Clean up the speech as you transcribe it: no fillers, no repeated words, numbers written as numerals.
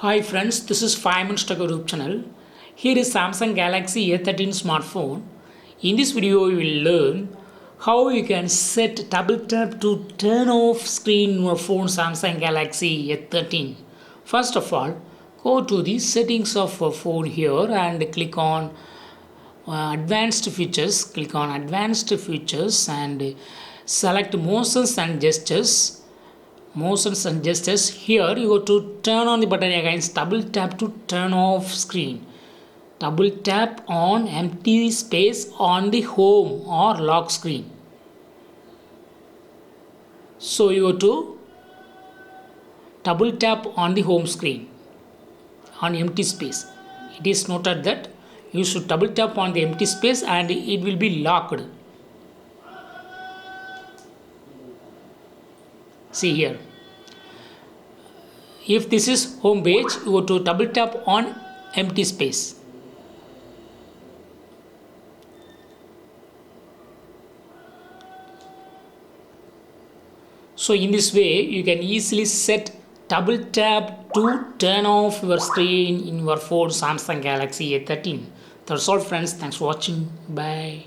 Hi friends, this is 5 Minutes Tech YouTube channel. Here is Samsung Galaxy A13 smartphone. In this video, you will learn how you can set double tap to turn off screen in your phone Samsung Galaxy A13. First of all, go to the settings of your phone here and click on advanced features. Click on advanced features and select motions and gestures. Here you go to turn on the button again, double tap to turn off screen, double tap on empty space on the home or lock screen. So you go to double tap on the home screen on empty space. It is noted that you should double tap on the empty space and it will be locked. See here, if this is home page, you go to double tap on empty space. So in this way you can easily set double tap to turn off your screen in your phone Samsung Galaxy A13. That's all friends, thanks for watching, bye.